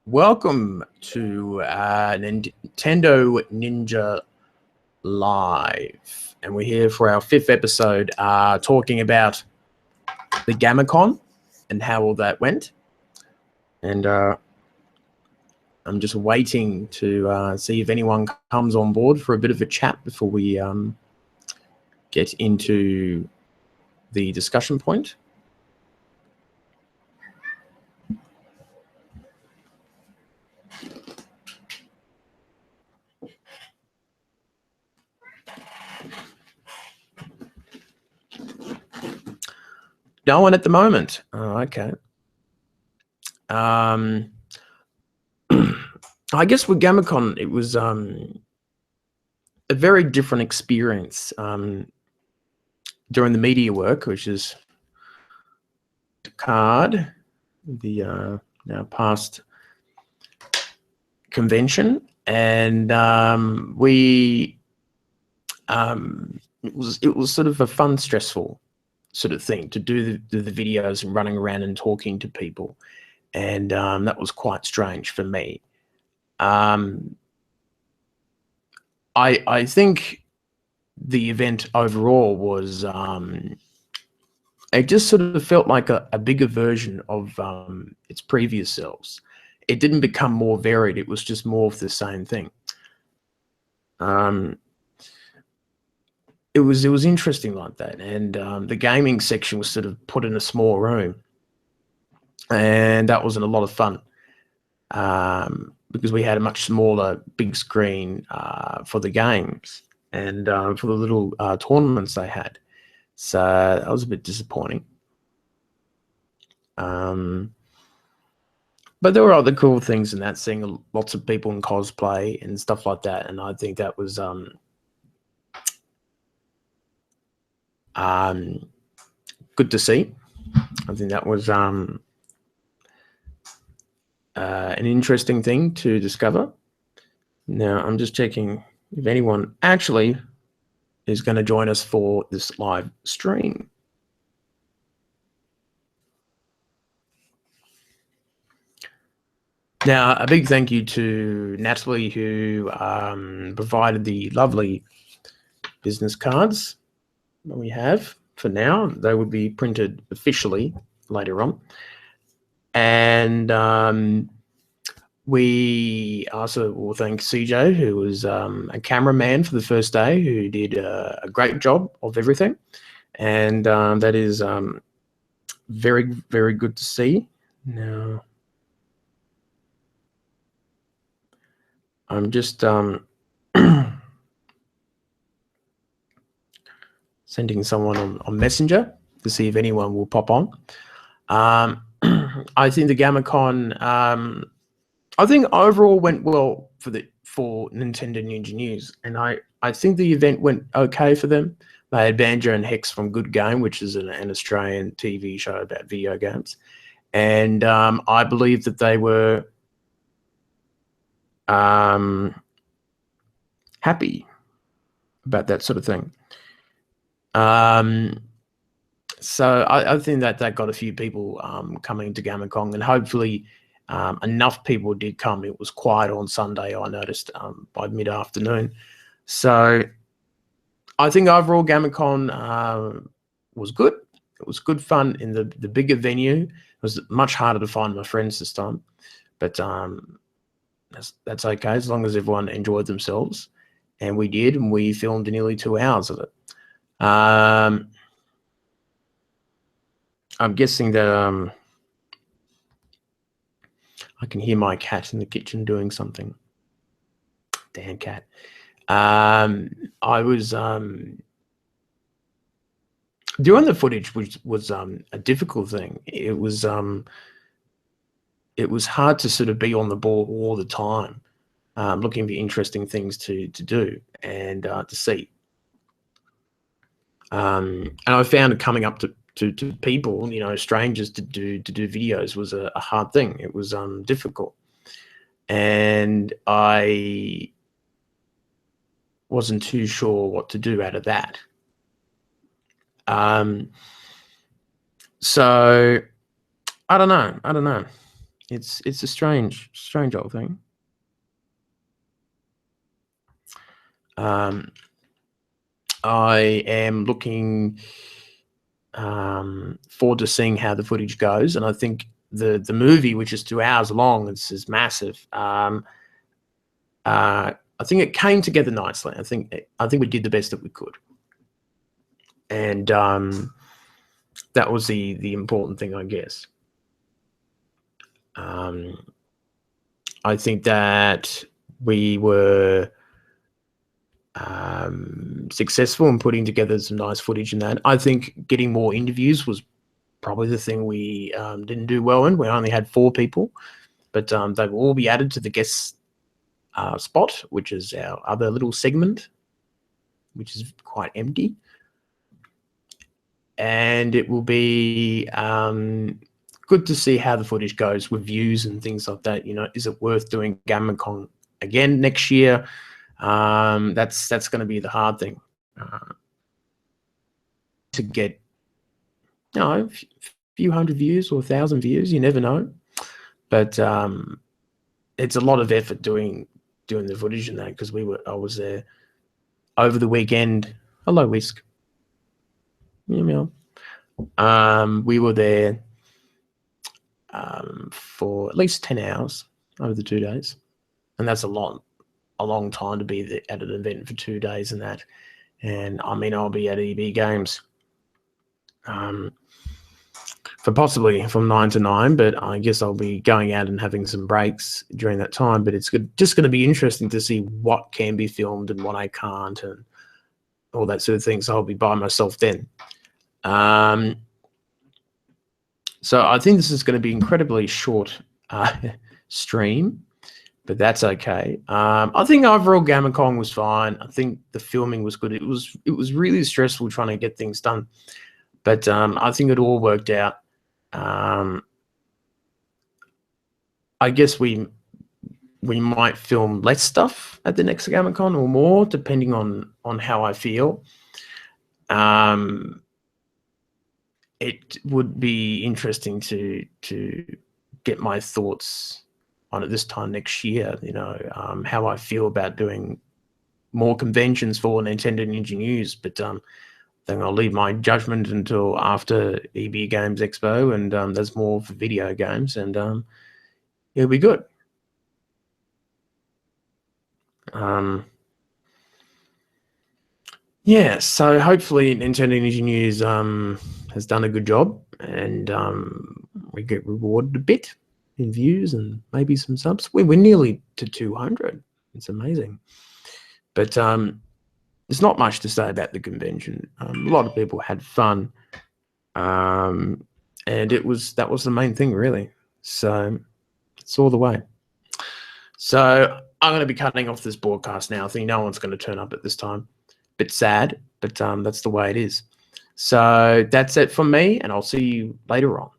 Welcome to Nintendo Ninja Live, and we're here for our 5th episode, talking about the GAMMA.CON and how all that went. And I'm just waiting to see if anyone comes on board for a bit of a chat before we get into the discussion point. No one at the moment. Oh, okay. I guess with GAMMA.CON, it was a very different experience during the media work, which is the card, the now past convention, and it was sort of a fun, stressful sort of thing to do the videos and running around and talking to people, and that was quite strange for me. I think the event overall was it just sort of felt like a bigger version of its previous selves. It didn't become more varied. It was just more of the same thing. It was interesting like that, and the gaming section was sort of put in a small room, and that wasn't a lot of fun because we had a much smaller big screen for the games and for the little tournaments they had. So that was a bit disappointing. But there were other cool things in that, seeing lots of people in cosplay and stuff like that, and I think that was good to see. I think that was an interesting thing to discover. Now I'm just checking if anyone actually is going to join us for this live stream. Now, a big thank you to Natalie, who provided the lovely business cards that we have for now. They would be printed officially later on. And we also will thank CJ, who was a cameraman for the first day, who did a great job of everything. And that is very, very good to see. Now, I'm just sending someone on Messenger to see if anyone will pop on. I think the GAMMA.CON, I think overall went well for Nintendo Ninja News, and I think the event went okay for them. They had Banjo and Hex from Good Game, which is an Australian TV show about video games, and I believe that they were happy about that sort of thing. So I think that got a few people coming to GAMMA.CON, and hopefully enough people did come. It was quiet on Sunday, I noticed, by mid-afternoon. So I think overall GAMMA.CON was good. It was good fun in the bigger venue. It was much harder to find my friends this time, but that's okay as long as everyone enjoyed themselves, and we did, and we filmed nearly 2 hours of it. I'm guessing that I can hear my cat in the kitchen doing something. Damn cat. I was doing the footage, which was a difficult thing. It was hard to sort of be on the ball all the time, looking for interesting things to do and to see. And I found coming up to people, strangers, to do videos was a hard thing. It was difficult, and I wasn't too sure what to do out of that. So I don't know. It's a strange old thing. I am looking forward to seeing how the footage goes, and I think the movie, which is 2 hours long, is massive. I think it came together nicely. I think we did the best that we could, and that was the important thing, I guess. I think that we were successful in putting together some nice footage in that. I think getting more interviews was probably the thing we didn't do well in. We only had 4 people, but they will all be added to the guest spot, which is our other little segment, which is quite empty. And it will be good to see how the footage goes with views and things like that. You know, is it worth doing GAMMA.CON again next year? That's going to be the hard thing. To get, you know, a few hundred views or 1,000 views, you never know. But it's a lot of effort doing the footage in that, because I was there over the weekend. Hello, Whisk. Yeah, we were there for at least 10 hours over the 2 days, and that's a long time to be at an event for 2 days and that. And I mean, I'll be at EB Games for possibly from 9 to 9, but I guess I'll be going out and having some breaks during that time. But it's just going to be interesting to see what can be filmed and what I can't, and all that sort of thing. So I'll be by myself then. So I think this is going to be incredibly short stream, but that's okay. I think overall GAMMA.CON was fine. I think the filming was good. It was really stressful trying to get things done, but I think it all worked out. I guess we might film less stuff at the next GAMMA.CON or more, depending on how I feel. It would be interesting to get my thoughts on it this time next year. You know, how I feel about doing more conventions for Nintendo Ninja News, but I think I'll leave my judgment until after EB Games Expo, and there's more for video games, and it'll be good. Yeah, so hopefully Nintendo Ninja News has done a good job, and we get rewarded a bit in views and maybe some subs. We're nearly to 200. It's amazing. But there's not much to say about the convention. A lot of people had fun, and that was the main thing, really. So it's all the way. So I'm going to be cutting off this broadcast now. I think no one's going to turn up at this time. Bit sad, but that's the way it is. So that's it from me, and I'll see you later on.